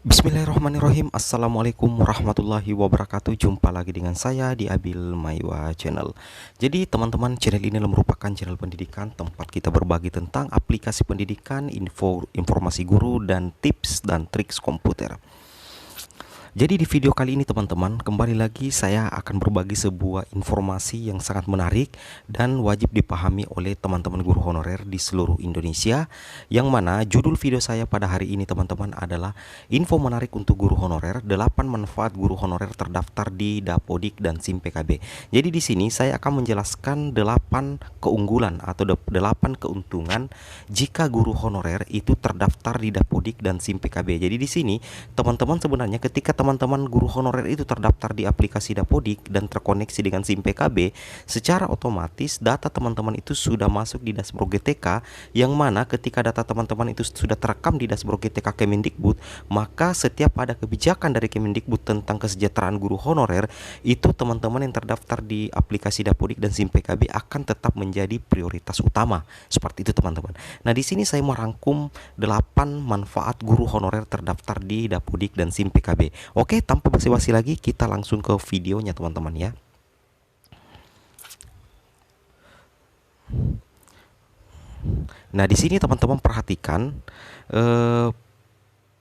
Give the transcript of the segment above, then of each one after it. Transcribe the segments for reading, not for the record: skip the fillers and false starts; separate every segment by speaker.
Speaker 1: Bismillahirrahmanirrahim. Assalamualaikum warahmatullahi wabarakatuh. Jumpa lagi dengan saya di Abil Maiwa Channel. Jadi teman-teman, channel ini merupakan channel pendidikan, tempat kita berbagi tentang aplikasi pendidikan, informasi guru, dan tips dan triks komputer. Jadi di video kali ini teman-teman, kembali lagi saya akan berbagi sebuah informasi yang sangat menarik dan wajib dipahami oleh teman-teman guru honorer di seluruh Indonesia. Yang mana judul video saya pada hari ini teman-teman adalah info menarik untuk guru honorer, 8 manfaat guru honorer terdaftar di Dapodik dan SIM PKB. Jadi di sini saya akan menjelaskan 8 keunggulan atau 8 keuntungan jika guru honorer itu terdaftar di Dapodik dan SIM PKB. Jadi di sini teman-teman sebenarnya ketika teman-teman guru honorer itu terdaftar di aplikasi Dapodik dan terkoneksi dengan SIM PKB, secara otomatis data teman-teman itu sudah masuk di dashboard GTK, yang mana ketika data teman-teman itu sudah terekam di dashboard GTK Kemendikbud, maka setiap ada kebijakan dari Kemendikbud tentang kesejahteraan guru honorer, itu teman-teman yang terdaftar di aplikasi Dapodik dan SIM PKB akan tetap menjadi prioritas utama. Seperti itu teman-teman. Nah, di sini saya merangkum 8 manfaat guru honorer terdaftar di Dapodik dan SIM PKB. Oke, tanpa basa-basi lagi kita langsung ke videonya teman-teman ya. Nah, di sini teman-teman perhatikan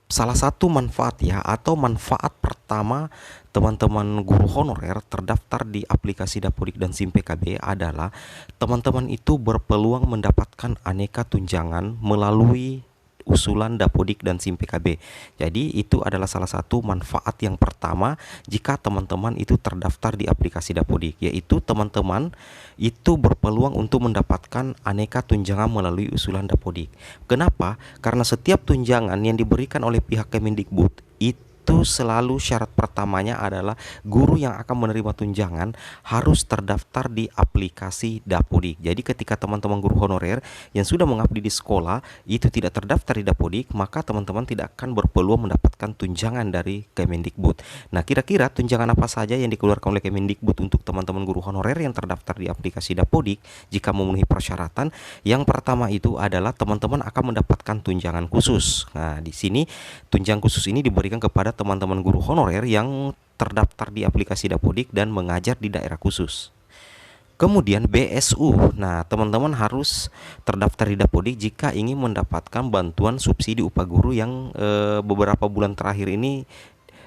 Speaker 1: salah satu manfaat ya, atau manfaat pertama teman-teman guru honorer terdaftar di aplikasi Dapodik dan SIM PKB adalah teman-teman itu berpeluang mendapatkan aneka tunjangan melalui usulan Dapodik dan SIM PKB. Jadi itu adalah salah satu manfaat yang pertama jika teman-teman itu terdaftar di aplikasi Dapodik, yaitu teman-teman itu berpeluang untuk mendapatkan aneka tunjangan melalui usulan Dapodik. Kenapa? Karena setiap tunjangan yang diberikan oleh pihak Kemendikbud itu selalu syarat pertamanya adalah guru yang akan menerima tunjangan harus terdaftar di aplikasi Dapodik. Jadi ketika teman-teman guru honorer yang sudah mengabdi di sekolah itu tidak terdaftar di Dapodik, maka teman-teman tidak akan berpeluang mendapatkan tunjangan dari Kemendikbud. Nah, kira-kira tunjangan apa saja yang dikeluarkan oleh Kemendikbud untuk teman-teman guru honorer yang terdaftar di aplikasi Dapodik jika memenuhi persyaratan? Yang pertama itu adalah teman-teman akan mendapatkan tunjangan khusus. Nah, di sini tunjangan khusus ini diberikan kepada teman-teman guru honorer yang terdaftar di aplikasi Dapodik dan mengajar di daerah khusus. Kemudian BSU. Nah, teman-teman harus terdaftar di Dapodik jika ingin mendapatkan bantuan subsidi upah guru yang beberapa bulan terakhir ini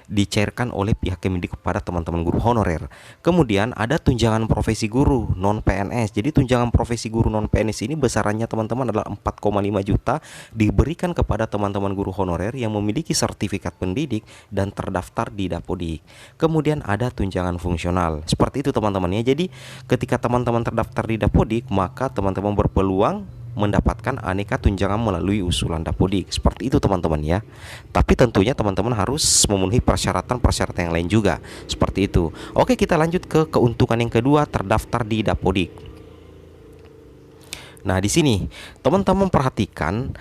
Speaker 1: dicairkan oleh pihak Kemendikbud kepada teman-teman guru honorer. Kemudian ada tunjangan profesi guru non PNS. Jadi tunjangan profesi guru non PNS ini besarannya teman-teman adalah 4,5 juta diberikan kepada teman-teman guru honorer yang memiliki sertifikat pendidik dan terdaftar di Dapodik. Kemudian ada tunjangan fungsional. Seperti itu teman-teman ya. Jadi ketika teman-teman terdaftar di Dapodik, maka teman-teman berpeluang mendapatkan aneka tunjangan melalui usulan Dapodik. Seperti itu teman-teman ya. Tapi tentunya teman-teman harus memenuhi persyaratan-persyaratan yang lain juga. Seperti itu. Oke, kita lanjut ke keuntungan yang kedua, terdaftar di Dapodik. Nah, di sini teman-teman perhatikan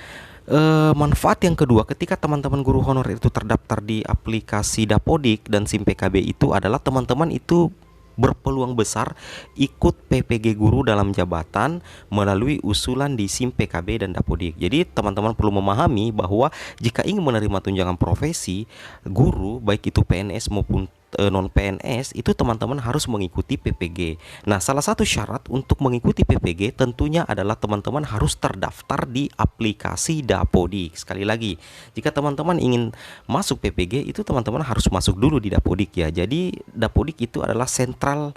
Speaker 1: manfaat yang kedua ketika teman-teman guru honorer itu terdaftar di aplikasi Dapodik dan SIM PKB itu adalah teman-teman itu berpeluang besar ikut PPG guru dalam jabatan melalui usulan di SIM PKB dan Dapodik. Jadi teman-teman perlu memahami bahwa jika ingin menerima tunjangan profesi guru, baik itu PNS maupun non PNS, itu teman-teman harus mengikuti PPG. Nah, salah satu syarat untuk mengikuti PPG tentunya adalah teman-teman harus terdaftar di aplikasi Dapodik. Sekali lagi, jika teman-teman ingin masuk PPG, itu teman-teman harus masuk dulu di Dapodik ya. Jadi Dapodik itu adalah sentral,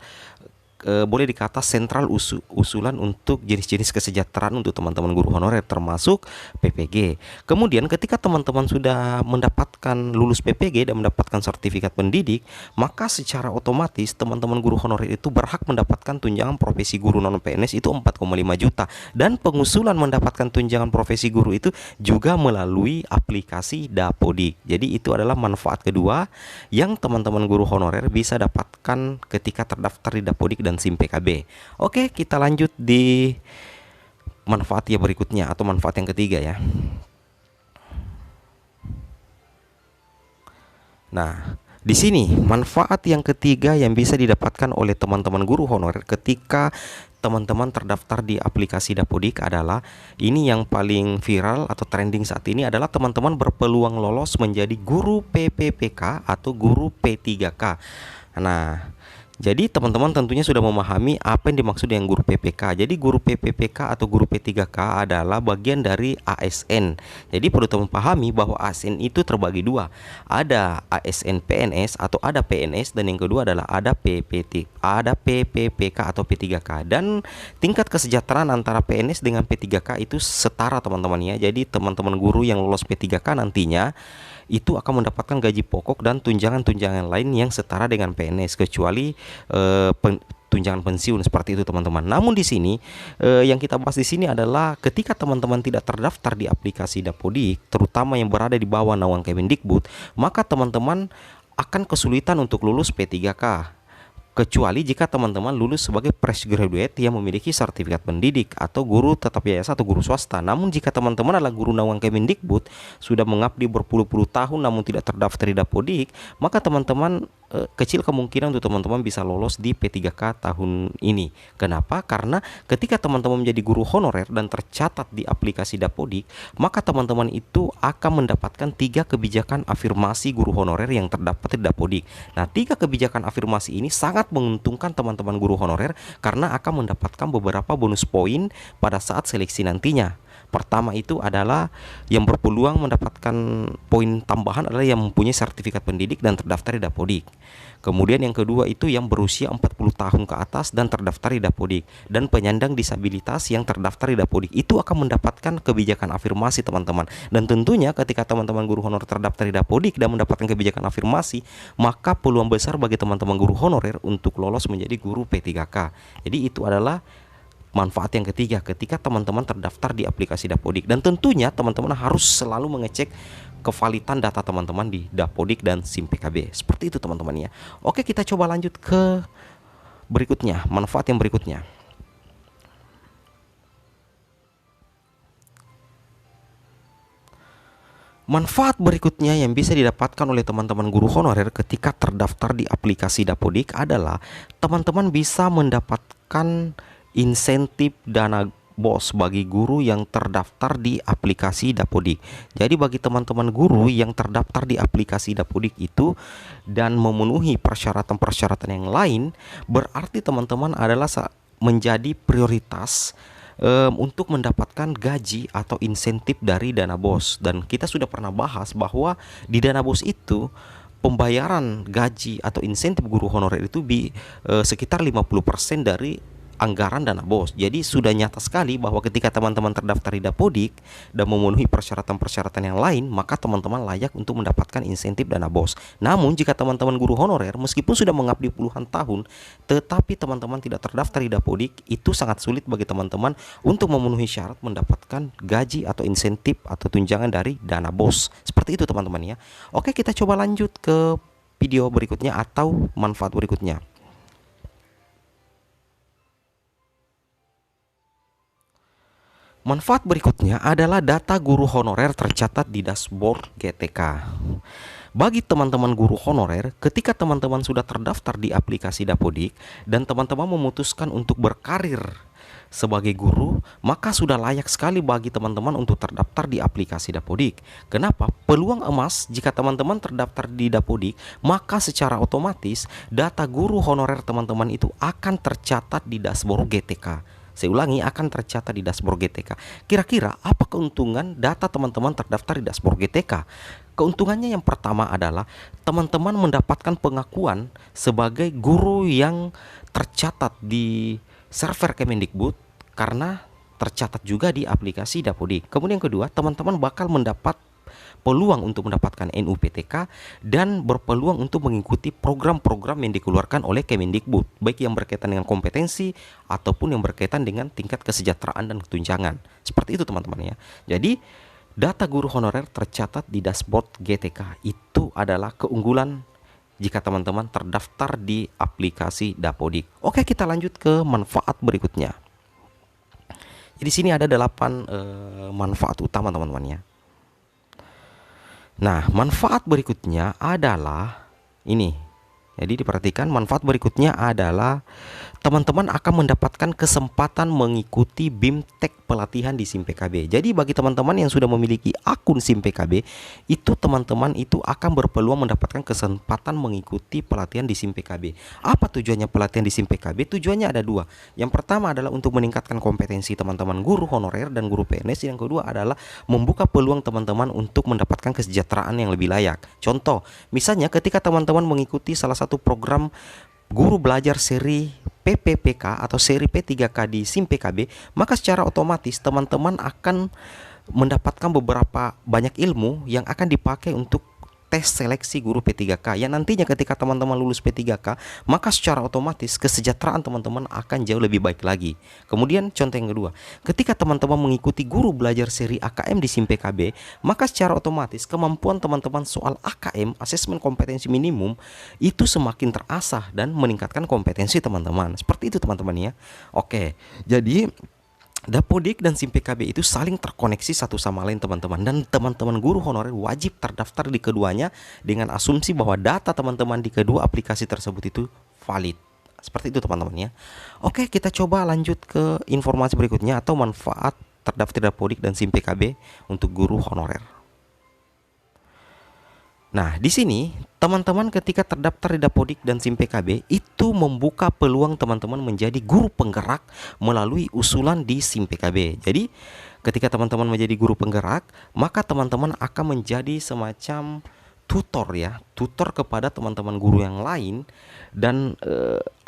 Speaker 1: boleh dikata sentral usulan untuk jenis-jenis kesejahteraan untuk teman-teman guru honorer termasuk PPG. Kemudian ketika teman-teman sudah mendapatkan lulus PPG dan mendapatkan sertifikat pendidik, maka secara otomatis teman-teman guru honorer itu berhak mendapatkan tunjangan profesi guru non PNS itu 4,5 juta, dan pengusulan mendapatkan tunjangan profesi guru itu juga melalui aplikasi Dapodik. Jadi itu adalah manfaat kedua yang teman-teman guru honorer bisa dapatkan ketika terdaftar di Dapodik dan SIM PKB. Oke, kita lanjut di manfaat yang berikutnya atau manfaat yang ketiga ya. Nah, Di sini manfaat yang ketiga yang bisa didapatkan oleh teman-teman guru honorer ketika teman-teman terdaftar di aplikasi Dapodik adalah, ini yang paling viral atau trending saat ini adalah teman-teman berpeluang lolos menjadi guru PPPK atau guru P3K. Nah, jadi teman-teman tentunya sudah memahami apa yang dimaksud dengan guru PPK. Jadi guru PPPK atau guru P3K adalah bagian dari ASN. Jadi perlu teman pahami bahwa ASN itu terbagi dua. Ada ASN PNS atau ada PNS, dan yang kedua adalah ada PPPK atau P3K. Dan tingkat kesejahteraan antara PNS dengan P3K itu setara teman-teman ya. Jadi teman-teman guru yang lolos P3K nantinya itu akan mendapatkan gaji pokok dan tunjangan-tunjangan lain yang setara dengan PNS, kecuali tunjangan pensiun seperti itu teman-teman. Namun di sini yang kita bahas di sini adalah ketika teman-teman tidak terdaftar di aplikasi Dapodik, terutama yang berada di bawah naungan Kemendikbud, maka teman-teman akan kesulitan untuk lulus P3K. Kecuali jika teman-teman lulus sebagai fresh graduate yang memiliki sertifikat pendidik atau guru tetap yayasan atau guru swasta. Namun jika teman-teman adalah guru naungan Kemendikbud, sudah mengabdi berpuluh-puluh tahun namun tidak terdaftar di Dapodik, maka teman-teman kecil kemungkinan untuk teman-teman bisa lolos di P3K tahun ini. Kenapa? Karena ketika teman-teman menjadi guru honorer dan tercatat di aplikasi Dapodik, maka teman-teman itu akan mendapatkan 3 kebijakan afirmasi guru honorer yang terdapat di Dapodik. Nah, 3 kebijakan afirmasi ini sangat menguntungkan teman-teman guru honorer karena akan mendapatkan beberapa bonus poin pada saat seleksi nantinya. Pertama itu adalah yang berpeluang mendapatkan poin tambahan adalah yang mempunyai sertifikat pendidik dan terdaftar di Dapodik. Kemudian yang kedua itu yang berusia 40 tahun ke atas dan terdaftar di Dapodik. Dan penyandang disabilitas yang terdaftar di Dapodik itu akan mendapatkan kebijakan afirmasi teman-teman. Dan tentunya ketika teman-teman guru honorer terdaftar di Dapodik dan mendapatkan kebijakan afirmasi, maka peluang besar bagi teman-teman guru honorer untuk lolos menjadi guru P3K. Jadi itu adalah manfaat yang ketiga ketika teman-teman terdaftar di aplikasi Dapodik. Dan tentunya teman-teman harus selalu mengecek kevalidan data teman-teman di Dapodik dan SIM PKB. Seperti itu teman-teman ya. Oke, kita coba lanjut ke berikutnya, manfaat yang berikutnya. Manfaat berikutnya yang bisa didapatkan oleh teman-teman guru honorer ketika terdaftar di aplikasi Dapodik adalah teman-teman bisa mendapatkan insentif dana BOS bagi guru yang terdaftar di aplikasi Dapodik. Jadi bagi teman-teman guru yang terdaftar di aplikasi Dapodik itu dan memenuhi persyaratan-persyaratan yang lain, berarti teman-teman adalah menjadi prioritas untuk mendapatkan gaji atau insentif dari dana BOS. Dan kita sudah pernah bahas bahwa di dana BOS itu pembayaran gaji atau insentif guru honorer itu sekitar 50% dari anggaran dana BOS. Jadi sudah nyata sekali bahwa ketika teman-teman terdaftar di Dapodik dan memenuhi persyaratan-persyaratan yang lain, maka teman-teman layak untuk mendapatkan insentif dana BOS. Namun jika teman-teman guru honorer meskipun sudah mengabdi puluhan tahun, tetapi teman-teman tidak terdaftar di Dapodik, itu sangat sulit bagi teman-teman untuk memenuhi syarat mendapatkan gaji atau insentif atau tunjangan dari dana BOS. Seperti itu teman-teman ya. Oke, kita coba lanjut ke video berikutnya atau manfaat berikutnya. Manfaat berikutnya adalah data guru honorer tercatat di dashboard GTK. Bagi teman-teman guru honorer, ketika teman-teman sudah terdaftar di aplikasi Dapodik dan teman-teman memutuskan untuk berkarir sebagai guru, maka sudah layak sekali bagi teman-teman untuk terdaftar di aplikasi Dapodik. Kenapa? Peluang emas jika teman-teman terdaftar di Dapodik, maka secara otomatis data guru honorer teman-teman itu akan tercatat di dashboard GTK. Saya ulangi, akan tercatat di dashboard GTK. Kira-kira apa keuntungan data teman-teman terdaftar di dashboard GTK? Keuntungannya yang pertama adalah teman-teman mendapatkan pengakuan sebagai guru yang tercatat di server Kemendikbud karena tercatat juga di aplikasi Dapodik. Kemudian yang kedua, teman-teman bakal mendapat peluang untuk mendapatkan NUPTK dan berpeluang untuk mengikuti program-program yang dikeluarkan oleh Kemendikbud, baik yang berkaitan dengan kompetensi ataupun yang berkaitan dengan tingkat kesejahteraan dan ketunjangan. Seperti itu teman-teman ya. Jadi data guru honorer tercatat di dashboard GTK itu adalah keunggulan jika teman-teman terdaftar di aplikasi Dapodik. Oke, kita lanjut ke manfaat berikutnya. Di sini ada 8 manfaat utama teman-teman ya. Nah, manfaat berikutnya adalah Ini. Jadi diperhatikan, manfaat berikutnya adalah teman-teman akan mendapatkan kesempatan mengikuti BIMTEK pelatihan di SIM PKB. Jadi bagi teman-teman yang sudah memiliki akun SIM PKB, itu teman-teman itu akan berpeluang mendapatkan kesempatan mengikuti pelatihan di SIM PKB. Apa tujuannya pelatihan di SIM PKB? Tujuannya ada dua. Yang pertama adalah untuk meningkatkan kompetensi teman-teman guru honorer dan guru PNS. Yang kedua adalah membuka peluang teman-teman untuk mendapatkan kesejahteraan yang lebih layak. Contoh, misalnya ketika teman-teman mengikuti salah satu program guru belajar seri PPPK atau seri P3K di SIM PKB, maka secara otomatis teman-teman akan mendapatkan beberapa banyak ilmu yang akan dipakai untuk tes seleksi guru P3K, yang nantinya ketika teman-teman lulus P3K, maka secara otomatis kesejahteraan teman-teman akan jauh lebih baik lagi. Kemudian contoh yang kedua, ketika teman-teman mengikuti guru belajar seri AKM di SIM PKB, maka secara otomatis kemampuan teman-teman soal AKM, asesmen kompetensi minimum, itu semakin terasah dan meningkatkan kompetensi teman-teman. Seperti itu teman-teman ya. Oke, jadi Dapodik dan SIM PKB itu saling terkoneksi satu sama lain teman-teman, dan teman-teman guru honorer wajib terdaftar di keduanya dengan asumsi bahwa data teman-teman di kedua aplikasi tersebut itu valid. Seperti itu teman-teman ya. Oke, kita coba lanjut ke informasi berikutnya atau manfaat terdaftar Dapodik dan SIM PKB untuk guru honorer. Nah, di sini teman-teman ketika terdaftar di Dapodik dan SIM PKB itu membuka peluang teman-teman menjadi guru penggerak melalui usulan di SIM PKB. Jadi, ketika teman-teman menjadi guru penggerak, maka teman-teman akan menjadi semacam tutor ya, tutor kepada teman-teman guru yang lain, dan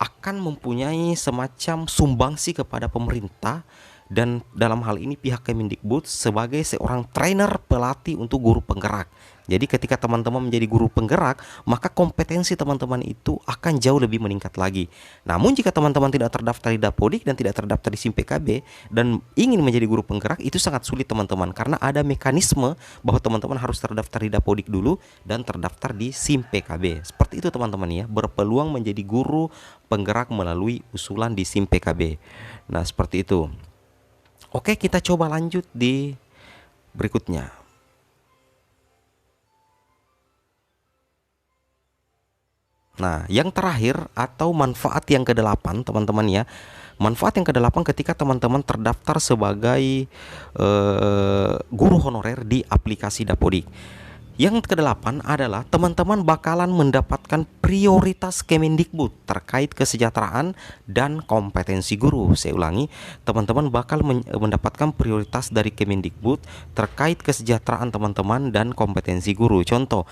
Speaker 1: akan mempunyai semacam sumbangsi kepada pemerintah, dan dalam hal ini pihak Kemendikbud sebagai seorang trainer pelatih untuk guru penggerak. Jadi ketika teman-teman menjadi guru penggerak, maka kompetensi teman-teman itu akan jauh lebih meningkat lagi. Namun jika teman-teman tidak terdaftar di Dapodik dan tidak terdaftar di SIM PKB dan ingin menjadi guru penggerak, itu sangat sulit teman-teman, karena ada mekanisme bahwa teman-teman harus terdaftar di Dapodik dulu dan terdaftar di SIM PKB. Seperti itu teman-teman ya, berpeluang menjadi guru penggerak melalui usulan di SIM PKB. Nah, seperti itu. Oke, kita coba lanjut di berikutnya. Nah, yang terakhir atau manfaat yang ke-8 teman-teman ya. Manfaat yang ke-8 ketika teman-teman terdaftar sebagai guru honorer di aplikasi Dapodik. Yang ke-8 adalah teman-teman bakalan mendapatkan prioritas Kemendikbud terkait kesejahteraan dan kompetensi guru. Saya ulangi, teman-teman bakal mendapatkan prioritas dari Kemendikbud terkait kesejahteraan teman-teman dan kompetensi guru. Contoh,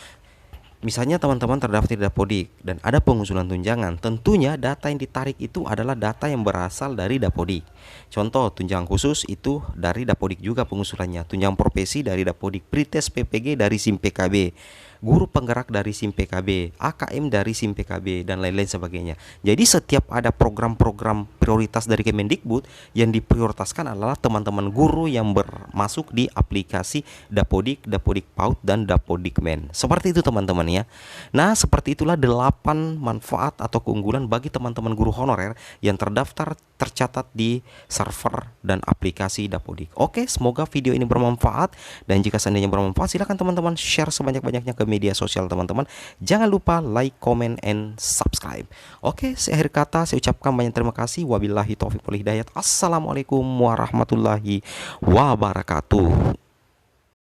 Speaker 1: misalnya teman-teman terdaftar di Dapodik dan ada pengusulan tunjangan, tentunya data yang ditarik itu adalah data yang berasal dari Dapodik. Contoh, tunjangan khusus itu dari Dapodik juga pengusulannya, tunjangan profesi dari Dapodik, Pretest PPG dari SIM PKB, guru penggerak dari SIM PKB, AKM dari SIM PKB, dan lain-lain sebagainya. Jadi setiap ada program-program prioritas dari Kemendikbud, yang diprioritaskan adalah teman-teman guru yang bermasuk di aplikasi Dapodik, Dapodik PAUD, dan Dapodikmen. Seperti itu teman-teman ya. Nah, seperti itulah 8 manfaat atau keunggulan bagi teman-teman guru honorer yang terdaftar tercatat di server dan aplikasi Dapodik. Oke, semoga video ini bermanfaat, dan jika seandainya bermanfaat, silakan teman-teman share sebanyak-banyaknya ke media sosial teman-teman. Jangan lupa like, comment, and subscribe. Oke, seakhir kata saya ucapkan banyak terima kasih. Wabillahi taufiq wal hidayah. Assalamualaikum warahmatullahi wabarakatuh.